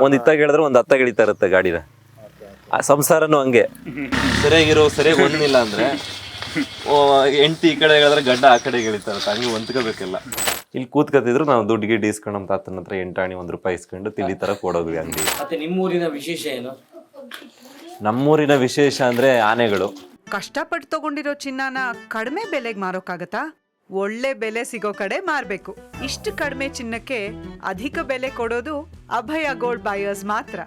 ಒಂದ್ ಇತ್ತಾಗ ಹೇಳಿದ್ರೆ ಒಂದ್ ಹತ್ತಾಗ ಹಿಡಿತಾ ಇರುತ್ತೆ ಗಾಡಿನ. ಆ ಸಂಸಾರನು ಹಂಗೆ ಸರಿಯಾಗಿ ಒಂದಿಲ್ಲ ಅಂದ್ರೆ ಎಂಟಿ ಈ ಕಡೆ ಹೇಳಿದ್ರೆ ಗಡ್ಡ ಆ ಕಡೆ ಎಳಿತಾ ಇರುತ್ತೆ, ಹಂಗೆ ಹೊಂದ್ಕೋಬೇಕಲ್ಲ. ಇಲ್ಲಿ ಕೂತ್ಕತಿದ್ರು ನಾವು ದುಡ್ಡು ಗಿಡ್ಡು ಇಸ್ಕೊಂಡು ನಮ್ಮ ತಾತನ ಹತ್ರ 8 ಆಣಿ 1 ರೂಪಾಯಿ ಇಸ್ಕೊಂಡು ತಿಳಿ ತರ ಕೊಡೋಗ್ರಿ ಅಂಗಡಿ. ಮತ್ತೆ ನಿಮ್ಮೂರಿನ ವಿಶೇಷ ಏನು? ನಮ್ಮೂರಿನ ವಿಶೇಷ ಅಂದ್ರೆ ಆನೆಗಳು. ಕಷ್ಟಪಟ್ಟು ತಗೊಂಡಿರೋ ಚಿನ್ನನ ಕಡಿಮೆ ಬೆಲೆಗೆ ಮಾರೋಕ್ಕಾಗತ್ತಾ? ಒಳ್ಳೆ ಬೆಲೆ ಸಿಗೋ ಕಡೆ ಮಾರ್ಬೇಕು. ಇಷ್ಟು ಕಡಿಮೆ ಚಿನ್ನಕ್ಕೆ ಅಧಿಕ ಬೆಲೆ ಕೊಡೋದು ಅಭಯ ಗೋಲ್ಡ್ ಬಯರ್ಸ್ ಮಾತ್ರ.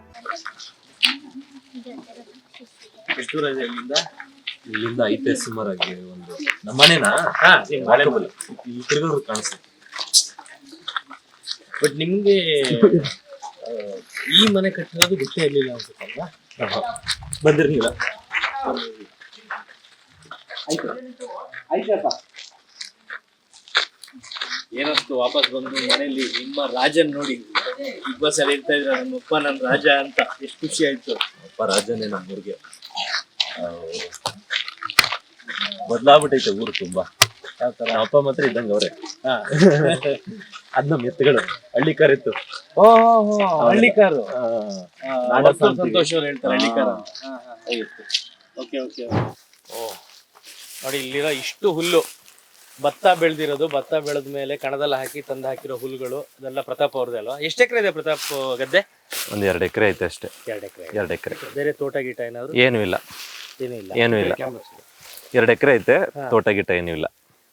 ಇಲ್ಲಿಂದ ಐತೆ ಸುಮಾರಾಗಿ ಒಂದು ನಮ್ಮನೇನಾ ತಿರುಗೋರು ಕಾಣಿಸುತ್ತೆ. ಬಟ್ ನಿಮ್ಗೆ ಈ ಮನೆ ಕಟ್ಟಿರೋದು ಗೊತ್ತೇ ಇರ್ಲಿಲ್ಲ ಅನ್ಸುತ್ತಲ್ವಾ? ಬಂದಿರ್ಲಿಲ್ಲ. ಏನಷ್ಟು ವಾಪಸ್ ಬಂದು ಮನೆಯಲ್ಲಿ ನಿಮ್ಮ ರಾಜನ್ ನೋಡಿ ಬಿಗ್ ಬಾಸ್ ಅಲ್ಲಿ ಇರ್ತಾ ಇದ್ರ ನಮ್ಮಪ್ಪ ನನ್ನ ರಾಜ ಅಂತ ಎಷ್ಟು ಖುಷಿ ಆಯ್ತು. ಅಪ್ಪ ರಾಜನೇ ನಮ್ಮೂರಿಗೆ. ಬದಲಾಗ್ಬಿಟ್ಟೈತೆ ಊರು ತುಂಬಾ. ಯಾವ ತರ ಅಪ್ಪ ಮಾತ್ರ ಇದ್ದಂಗ ಅವ್ರೆ. ಅದ್ ನಮ್ ಎತ್ತುಗಳು ಹಳ್ಳಿ ಕಾರ್ ಇತ್ತು. ಹಳ್ಳಿ ಕಾರು ಸಂತೋಷ್ ಅವ್ರು ಹೇಳ್ತಾರೆ ಹಳ್ಳಿ ಕಾರ್. Okay okay. ಓ ನೋಡಿ ಇಲ್ಲಿರೋ ಇಷ್ಟು ಹುಲ್ಲು ಭತ್ತ ಬೆಳೆದಿರೋದು, ಭತ್ತ ಬೆಳೆದ ಮೇಲೆ ಕಣದಲ್ಲಿ ಹಾಕಿ ತಂದು ಹಾಕಿರೋ ಹುಲ್ಲುಗಳು ಅದೆಲ್ಲ ಪ್ರತಾಪ್ ಅವ್ರದ್ದು ಅಲ್ವಾ? ಎಷ್ಟು ಎಕರೆ ಇದೆ ಪ್ರತಾಪ್ ಗದ್ದೆ? ಒಂದ್ 2 ಎಕರೆ ಐತೆ ಅಷ್ಟೇ. 2 ಎಕರೆ. ಬೇರೆ ತೋಟ ಗೀಟ ಏನಾದ್ರು? ಏನೂ ಇಲ್ಲ. 2 ಎಕರೆ ಐತೆ, ತೋಟ ಗೀಟ ಏನೂ ಇಲ್ಲ.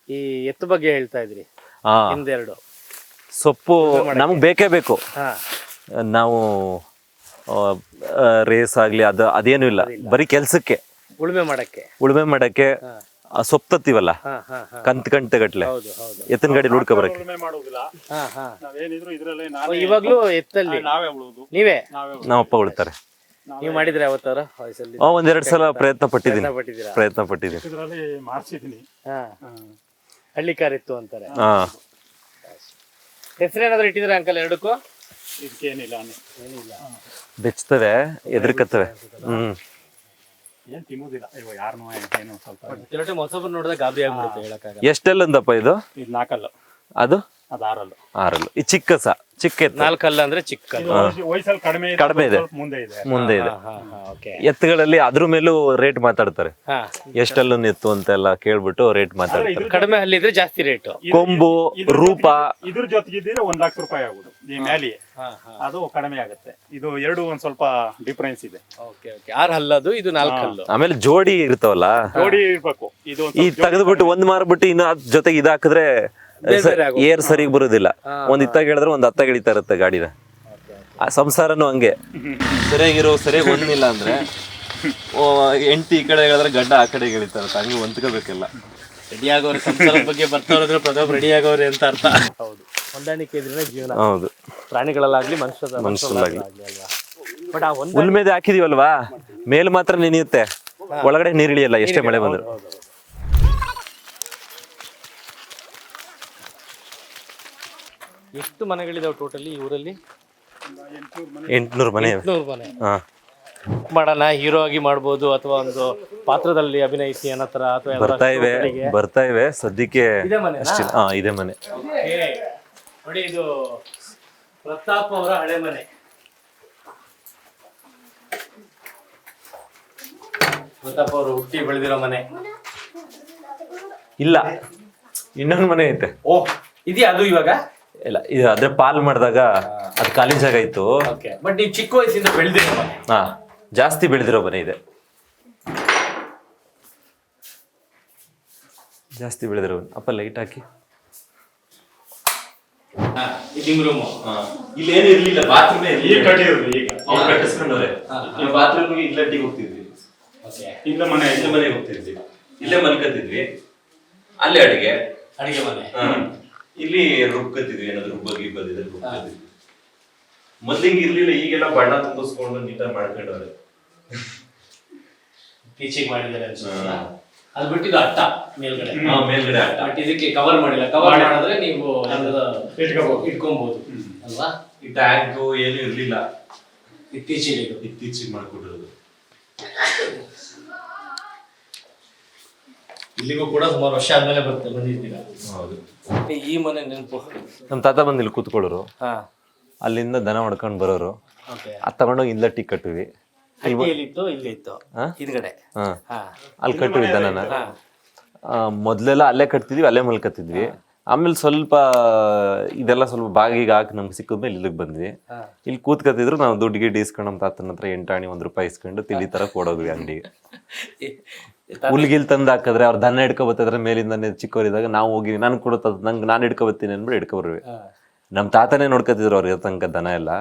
ಈ ಎತ್ತು ಬಗ್ಗೆ ಹೇಳ್ತಾ ಇದ್ರಿ, ಹಿಂದೆರಡು ಸೊಪ್ಪು ನಮ್ಗೆ ಬೇಕೇ ಬೇಕು. ನಾವು ರೇಸ್ ಆಗ್ಲಿ ಅದೇನು ಇಲ್ಲ, ಬರೀ ಕೆಲ್ಸಕ್ಕೆ ಉಳುಮೆ ಮಾಡಕ್ಕೆ ಸೊಪ್ಪು ತತ್ತೀವಲ್ಲ ಕಂತ ಗಟ್ಲೆ ಎತ್ತಿನ ಗಾಡಿ ಹುಡ್ಕೊ ಬರಕ್ಕೆ. ಇವಾಗ್ಲೂ ಎತ್ತಲ್ಲಿ ನೀವೇ ನಮ್ಮಪ್ಪ ಉಳ್ತಾರೆ. ನೀವು ಮಾಡಿದ್ರೆ ಯಾವತ್ತಾರ? 1-2 ಸಲ ಪ್ರಯತ್ನ ಪಟ್ಟಿದ್ದೀನಿ. ಹಳ್ಳಿ ಕಾರ್ ಇತ್ತು ಅಂತಾರೆ. ಹೆಸರೇನಾದ್ರು ಇಟ್ಟಿದ್ರೆ ಅಂಕಲ್ ಎರಡಕ್ಕೂ? ಬೆಚ್ತವೆ, ಎದ್ರಕತ್ತವೆ. ಹೊಸಬ್ರು ನೋಡಿದಾಗ ಗಾಬರಿ ಆಗ್ಬಿಡುತ್ತೆ, ಹೇಳಕ್ಕಾಗಲ್ಲ. ಎಷ್ಟೆಲ್ಲಂದಪ್ಪ ಇದು? 4 ಅದು 6 ಈ ಚಿಕ್ಕ ಚಿಕ್ಕ 4 ಅಂದ್ರೆ ಚಿಕ್ಕ ಕಡಿಮೆ ಇದೆ, ಮುಂದೆ ಇದೆ. ಎತ್ತುಗಳಲ್ಲಿ ಅದ್ರ ಮೇಲೂ ರೇಟ್ ಮಾತಾಡ್ತಾರೆ, ಎಷ್ಟೆಲ್ಲ ಎತ್ತು ಅಂತೆಲ್ಲ ಕೇಳ್ಬಿಟ್ಟು ರೇಟ್ ಮಾತಾಡ್ತಾರೆ. ಕಡಿಮೆ ಹಲ್ಲಿದ್ರೆ ಜಾಸ್ತಿ ರೇಟ್. ಕೊಂಬು ರೂಪ ಇದ್ರ ಜೊತೆಗಿದ್ರೆ 1 ಲಕ್ಷ ರೂಪಾಯಿ ಆಗುದು. ಈ ಮ್ಯಾಲಿ ಅದು ಕಡಿಮೆ ಆಗುತ್ತೆ. ಇದು 2 ಒಂದ್ ಸ್ವಲ್ಪ ಡಿಫರೆನ್ಸ್ ಇದೆ. 6 ಹಲ್ಲದು, ಇದು 4 ಹಲ್ಲು. ಆಮೇಲೆ ಜೋಡಿ ಇರ್ತಾವಲ್ಲ, ಜೋಡಿ ಇರ್ಬೇಕು. ಇದು ಈ ತೆಗೆದ್ಬಿಟ್ಟು ಒಂದ್ ಮಾರ್ಬಿಟ್ಟು ಇನ್ನು ಅದ್ ಜೊತೆಗೆ ಇದಾಕಿದ್ರೆ ಏರ್ ಸರಿಗ್ ಬರುದಿಲ್ಲ. ಒಂದ್ ಇತ್ತಾಗ ಹೇಳಿದ್ರೆ ಒಂದ್ ಹತ್ತಾಗ ಹಿಡಿತಾ ಇರುತ್ತೆ ಗಾಡಿನ. ಆ ಸಂಸಾರನು ಹಂಗೆ ಸರಿಯಾಗಿ ಒಂದಿಲ್ಲ ಅಂದ್ರೆ ಎಂಟಿ ಈ ಕಡೆ ಹೇಳಿದ್ರೆ ಗಡ್ಡ ಆ ಕಡೆ ಎಳಿತಾ ಇರುತ್ತೆ, ಹಂಗೆ ಹೊಂದ್ಕೋಬೇಕಲ್ಲ. ರೆಡಿ ಆಗೋರೆ ಸಂಸಾರದ ಬಗ್ಗೆ ಬರ್ತಾವ್ರೆ ಪ್ರತಾಪ್, ರೆಡಿ ಆಗೋರೆ ಅಂತ ಅರ್ಥ. ಹೌದು, ಹೊಂದಾಣಿಕೆ ಇದ್ರೆ ಜೀವನ. ಹೌದು, ಪ್ರಾಣಿಗಳಲ್ಲಾಗ್ಲಿ ಮನುಷ್ಯರಲ್ಲಾಗ್ಲಿ ಅಲ್ವಾ? ಬಟ್ ಆ ಹುಲ್ಮೇದೆ ಹಾಕಿದೀವಲ್ವಾ, ಮೇಲ್ ಮಾತ್ರ ನೆನೆಯುತ್ತೆ, ಒಳಗಡೆ ನೀರಿಳಿಯಲ್ಲ ಎಷ್ಟೇ ಮಳೆ ಬಂದ್ರು. ಎಷ್ಟು ಮನೆಗಳಿದಾವೆ ಟೋಟಲಿ ಈ ಊರಲ್ಲಿ? 800 ಮನೆ. ಮಾಡೋಣ, ಹೀರೋ ಆಗಿ ಮಾಡ್ಬೋದು ಅಥವಾ ಒಂದು ಪಾತ್ರದಲ್ಲಿ ಅಭಿನಯಿಸಿ ಅನ್ನೋ ತರ, ಅಥವಾ ಬರ್ತಾ ಇವೆ ಸದ್ಯಕ್ಕೆ. ಇದೇ ಮನೆ ನೋಡಿ, ಇದು ಪ್ರತಾಪ್ ಅವರ ಹಳೆ ಮನೆ. ಪ್ರತಾಪ್ ಅವರು ಹುಟ್ಟಿ ಬೆಳೆದಿರೋ ಮನೆ ಇಲ್ಲ, ಇನ್ನೊಂದು ಮನೆ ಐತೆ. ಓ, ಇದೆಯಾ ಅದು? ಇವಾಗ ಇಲ್ಲ, ಇದು ಅದೇ ಪಾಲ್ ಮಾಡಿದಾಗ ಅದು ಖಾಲಿ ಜಾಗ ಇತ್ತು. ಬಟ್ ನೀವು ಚಿಕ್ಕ ವಯಸ್ಸಿಂದ ಬೆಳೆದಿರೋ ಮನೆ? ಜಾಸ್ತಿ ಬೆಳೆದಿರೋ ಮನೆ ಇದೆ, ಜಾಸ್ತಿ ಬೆಳೆದಿರೋ. ಅಪ್ಪ ಲೈಟ್ ಹಾಕಿ. ಇಲ್ಲಿ ಏನು ಇರ್ಲಿಲ್ಲ, ಬಾತ್ರೂಮ್ ಕಟ್ಟಿಸ್ಕೊಂಡವ್ರೆ. ಬಾತ್ರೂಮ್ಗೆ ಇಲ್ಲಟ್ಟಿಗೆ ಹೋಗ್ತಿದ್ವಿ, ಇಲ್ಲೇ ಮನೆಗೆ ಹೋಗ್ತಿದ್ವಿ, ಇಲ್ಲೇ ಮಲ್ಕತ್ತಿದ್ವಿ, ಅಲ್ಲೇ ಅಡಿಗೆ ಮನೆ. ಇಲ್ಲಿ ರುಬ್ಕತ್ತಿದ್ವಿ, ಏನಾದ್ರು ರುಬ್ಬದಿದ್ರೆ ರುಬ್ಕತ್ತಿದ್ವಿ. ಮೊದ್ಲಿಂಗ್ ಇರ್ಲಿಲ್ಲ, ಈಗೆಲ್ಲ ಬಣ್ಣ ತುಂಬಿಸ್ಕೊಂಡು ನೀಟಾಗಿ ಮಾಡ್ಕೊಂಡವ್ರೆ. ಟೀಚಿಂಗ್ ಮಾಡಿದ್ದಾರೆ ಅದು ಬಿಟ್ಟಿದ್ದು ಅಟ್ಟ ಮೇಲ್ಗಡೆ ಅಟ್ಟ. ಬಟ್ ಇದಕ್ಕೆ ಕವರ್ ಮಾಡಿಲ್ಲ. ಕವರ್ ಮಾಡಿದ್ರೆ ನೀವು ಇಟ್ಕೊಬಹುದು ಅಲ್ವಾ? ಈ ಟ್ಯಾಂಕ್ ಏನು ಇರ್ಲಿಲ್ಲ, ಇತ್ತೀಚೆಗೆ ಮಾಡ್ಕೊಟ್ಟಿರೋದು. ಇಲ್ಲಿಗೂ ಕೂಡ ಸುಮಾರು ವರ್ಷ ಆದ್ಮೇಲೆ ಬಂದಿದ್ದೀರಾ? ಹೌದು. ಈ ಮನೆ ನೆನಪು. ನಮ್ ತಾತ ಬಂದು ಇಲ್ಲಿ ಕೂತ್ಕೊಳ್ಳೋರು. ಅಲ್ಲಿಂದ ದನ ಹೊಡ್ಕೊಂಡು ಬರೋರು, ಓಕೆ. ಅದು ತಗೊಂಡೋಗಿ ಇಲ್ಲೇ ಟೀ ಕಟ್ವಿ. ಹಟ್ಟಿಯಲ್ಲಿತ್ತು, ಇಲ್ಲಿತ್ತು ಹಿಂದ್ಗಡೆ. ಹಾಂ, ಹಾ ಅಲ್ಲಿ ಕಟ್ವಿ ದನನ. ಮೊದಲೆಲ್ಲ ಅಲ್ಲೇ ಕಟ್ತಿದ್ವಿ, ಅಲ್ಲೇ ಮಲ್ಕತ್ತಿದ್ವಿ. ಆಮೇಲೆ ಸ್ವಲ್ಪ ಇದೆಲ್ಲ ಸ್ವಲ್ಪ ಬಾಗಿಗೆ ಹಾಕಿ ನಮ್ಗೆ ಸಿಕ್ಕಿದ್ಮೇಲೆ ಇಲ್ಲಿಗೆ ಬಂದ್ವಿ. ಇಲ್ಲಿ ಕೂತ್ಕತ್ತಿದ್ರು, ನಾವು ದುಡ್ಡು ಗಿಡ್ಡು ಇಸ್ಕೊಂಡು ನಮ್ಮ ತಾತನ ಹತ್ರ 8 ಆಣಿ 1 ರೂಪಾಯಿ ಇಸ್ಕೊಂಡು ತಿಳಿ ತರ ಕೊಡೋದ್ವಿ ಅಂಗಡಿಗೆ. ಹುಲ್ಗಿಲ್ ತಂದು ಹಾಕಿದ್ರೆ ಅವ್ರು ದನ ಹಿಡ್ಕೊಬತ್ತಿದ್ರೆ ಮೇಲಿಂದ ಚಿಕ್ಕವರಿದ್ದಾಗ ನಾವು ಹೋಗಿ ನಾನು ಕೊಡುತ್ತ ನಂಗೆ ನಾನು ಹಿಡ್ಕೊಬತ್ತೀನಿ ಅಂದ್ಬಿಟ್ಟು ಹಿಡ್ಕೊಬರ್ವಿ. ನಮ್ಮ ತಾತನೇ ನೋಡ್ಕೊತಿದ್ರು ಅವ್ರ ತನಕ ದನ ಎಲ್ಲ.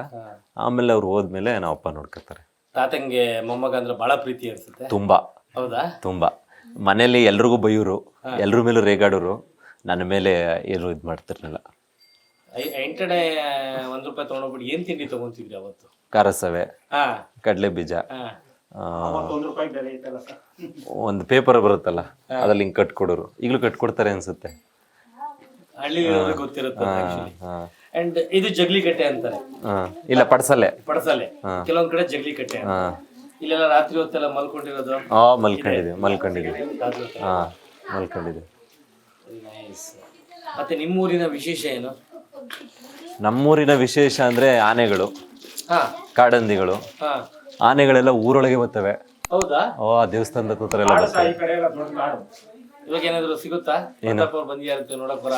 ಆಮೇಲೆ ಅವ್ರು ಹೋದ್ಮೇಲೆ ನಾವು ಅಪ್ಪ ನೋಡ್ಕೊತಾರೆ. ತಾತಂಗೆ ಮೊಮ್ಮಗ ಅಂದ್ರೆ ಬಹಳ ಪ್ರೀತಿ ಅನ್ಸುತ್ತೆ. ತುಂಬಾ ಹೌದಾ? ತುಂಬಾ. ಮನೇಲಿ ಎಲ್ರಿಗೂ ಬೈಯೋರು, ಎಲ್ರ ಮೇಲೂ ರೇಗಾಡೋರು, ನನ್ನ ಮೇಲೆ ಏನು ಇದು ಮಾಡ್ತಿರ್ಲಿಲ್ಲ. ಎಂಟಣೆ 1 ರೂಪಾಯಿ ತಗೊಂಡೋಗ್ಬಿಟ್ಟು ಏನ್ ತಿಂಡಿ ತಗೊಂತಿದ್ರಿ ಅವತ್ತು? ಕಾರಸವೆ, ಹಾ ಕಡಲೆ ಬೀಜ, ₹1 ಬೆಲೆ ಐತಲ್ಲ ಸರ್. ಒಂದು ಪೇಪರ್ ಬರುತ್ತಲ್ಲ ಅದ್ರಲ್ಲಿ ಹಿಂಗೆ ಕಟ್ಕೊಡೋರು. ಈಗಲೂ ಕಟ್ಕೊಡ್ತಾರೆ ಅನ್ಸುತ್ತೆ. ಹಳ್ಳಿ ಗೊತ್ತಿರುತ್ತೆ. ಅಂಡ್ ಇದು ಜಗ್ಲಿ ಕಟ್ಟೆ ಅಂತಾರೆ. ಇಲ್ಲ, ಪಡ್ಸಲೆ, ಪಡಸಲೆ. ಕೆಲವೊಂದ್ ಕಡೆ ಜಗ್ಲಿ ಕಟ್ಟೆ. ಇಲ್ಲೆಲ್ಲ ರಾತ್ರಿ ಹೊತ್ತೆಲ್ಲ ಮಲ್ಕೊಂಡಿರೋದು? ಮಲ್ಕೊಂಡಿದ್ವಿ. ನೈಸ್. ಮತ್ತೆ ನಿಮ್ಮೂರಿನ ವಿಶೇಷ ಏನು? ನಮ್ಮೂರಿನ ವಿಶೇಷ ಅಂದ್ರೆ ಆನೆಗಳು, ಹಾ ಕಾಡಂದಿಗಳು. ಹಾ ಆನೆಗಳೆಲ್ಲ ಊರೊಳಗೆ ಬರ್ತವೆ. ಹೌದಾ? ದೇವಸ್ಥಾನದ ಹತ್ರ ಎಲ್ಲ ಬರ್ತವೆ. ಈ ಕಡೆ ಎಲ್ಲ ದೊಡ್ಡ ಕಾಡು. ಇವಾಗ ಏನಾದ್ರು ಸಿಗುತ್ತಾ? ಪ್ರತಾಪ್ ಅವ್ರು ಬಂದಿಯಾರುತ್ತೆ ನೋಡಕ್ ಬರೋ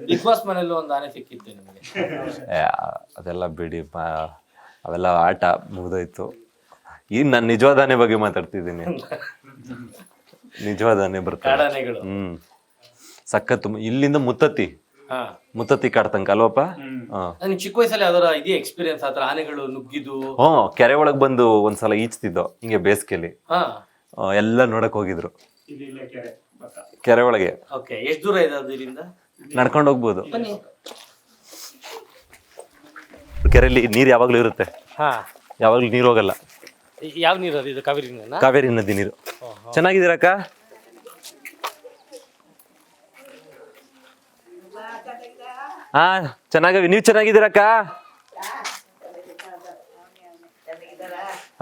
ಬಿಗ್ ಬಾಸ್ ಮನೆಯಲ್ಲೂ ಒಂದು ಆನೆ ಸಿಕ್ಕಿತ್ತು ನಿಮಗೆ? ಅದೆಲ್ಲ ಬಿಡಿ, ಅವೆಲ್ಲ ಆಟ ಮುಗ್ದೋಯ್ತು. ಈಗ ನಾನು ನಿಜವಾದ ಆನೆ ಬಗ್ಗೆ ಮಾತಾಡ್ತಿದ್ದೀನಿ. ನಿಜವಾದ ಆನೆ ಬರ್ತಾರೆ. ಕಾಡಾನೆಗಳು. ಸಖತ್. ಇಲ್ಲಿಂದ ಮುತ್ತತ್ತಿ ಕಾಡ್ ತನಕ ಅಲ್ವಪ್ಪ? ನನಗೆ ಚಿಕ್ಕ ವಯಸ್ಸಲ್ಲಿ ಅದರ ಇದೇ ಎಕ್ಸ್ಪೀರಿಯನ್ಸ್. ಆತರ ಆನೆಗಳು ನುಗ್ಗಿದ್ದು. ಕೆರೆ ಒಳಗ್ ಬಂದು ಒಂದ್ಸಲ ಈಜ್ತಿದ್ದೋ ಹಿಂಗೆ ಬೇಸಿಗೆಲಿ. ಎಲ್ಲ ನೋಡಕ್ ಹೋಗಿದ್ರು ಕೆರೆ ಒಳಗೆ. ಓಕೆ, ಎಷ್ಟು ದೂರ ಇದೆ ಅದು ಇಲ್ಲಿಂದ? ನಡ್ಕೊಂಡು ಹೋಗ್ಬೋದು. ಕೆರೆಯಲ್ಲಿ ನೀರು ಯಾವಾಗ್ಲೂ ಇರುತ್ತೆ, ಯಾವಾಗ್ಲೂ ನೀರು ಹೋಗಲ್ಲ. ಯಾವ ನೀರು ಅದು? ಇದು ಕಾವೇರಿ ನೀರ? ಕಾವೇರಿ ನದಿ ನೀರು. ಚೆನ್ನಾಗಿದ್ದೀರಕ್ಕ? ಹಾ, ಚೆನ್ನಾಗಿ. ನೀವ್ ಚೆನ್ನಾಗಿದ್ದೀರಕ್ಕ?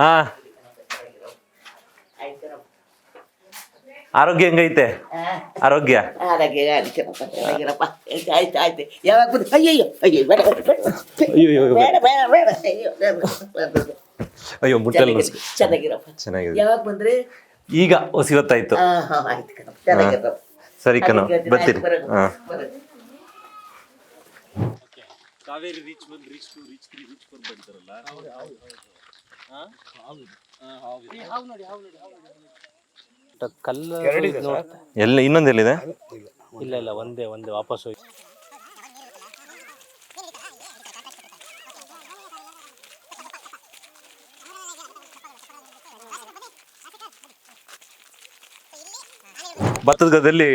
ಹಾ. ಆರೋಗ್ಯ ಹೆಂಗೈತೆ? ಆರೋಗ್ಯ ಅಯ್ಯೋ ಮುಟ್ಟಲ್ಲ. ಚೆನ್ನಾಗಿದೆ. ಈಗ ಹೊಸಿಗೊತ್ತಾಯ್ತು. ಸರಿ ಕಣೋ, ಬರ್ತೀರಿ. Kaveri reach 1, reach 2, reach 3, reach 4 ಬಂತಾರಲ್ಲ. ಎಲ್ಲ ಇನ್ನೊಂದು ಎಲ್ಲಿದೆ? ಇಲ್ಲ, ಒಂದೇ ವಾಪಸ್ ಹೋಗಿ. ಭತ್ತದ ಗದಲ್ಲಿ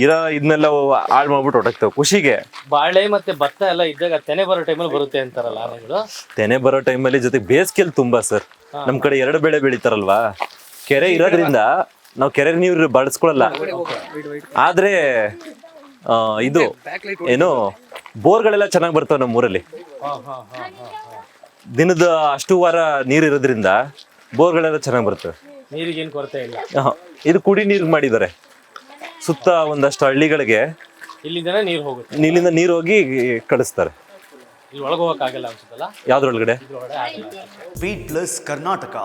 ಇದನ್ನೆಲ್ಲ ಹಾಳು ಮಾಡ್ಬಿಟ್ಟು ಹೊರಟಾಗ್ತವೆ ಖುಷಿಗೆ. ಬಾಳೆ ಮತ್ತೆ ಭತ್ತ ಎಲ್ಲ ಇದ್ದಾಗ ತೆನೆ ಬರೋ ಟೈಮಲ್ಲಿ ಬರುತ್ತೆ ಅಂತಾರಲ್ಲ ಆನೆಗಳು. ತೆನೆ ಬರೋ ಟೈಮಲ್ಲಿ ಜೊತೆಗೆ ಬೇಸಿಗೆಲ್ ತುಂಬಾ ಸರ್. ನಮ್ ಕಡೆ 2 ಬೆಳೆ ಬೆಳಿತಾರಲ್ವಾ, ಕೆರೆ ಇರೋದ್ರಿಂದ ನಾವು ಕೆರೆ ನೀರು ಬಳಸ್ಕೊಳಲ್ಲ. ಆದ್ರೆ ಇದು ಏನು ಬೋರ್ಗಳೆಲ್ಲ ಚೆನ್ನಾಗಿ ಬರ್ತವೆ ನಮ್ಮೂರಲ್ಲಿ. ದಿನದ ಅಷ್ಟು ವಾರ ನೀರು ಇರೋದ್ರಿಂದ ಬೋರ್ಗಳೆಲ್ಲ ಚೆನ್ನಾಗಿ ಬರ್ತವೆ. ನೀರಿಗೇನು ಕೊರತೆ ಇಲ್ಲ. ಇದು ಕುಡಿ ನೀರು ಮಾಡಿದ್ದಾರೆ ಸುತ್ತ ಒಂದಷ್ಟು ಹಳ್ಳಿಗಳಿಗೆ. ಇಲ್ಲಿಂದನೇ ನೀರು ಹೋಗುತ್ತೆ. ಇಲ್ಲಿಂದ ನೀರು ಹೋಗಿ ಕಳಿಸ್ತಾರೆ. ಇಲ್ಲಿ ಒಳಗೆ ಹೋಗಕ್ಕಾಗಲ್ಲ ಅನ್ಸುತ್ತಲ್ಲ? ಯಾವ್ದ್ರೊಳಗಡೆ? ಇದ್ರೊಳಗಡೆ ಆಗಲ್ಲ. Beat Plus Karnataka.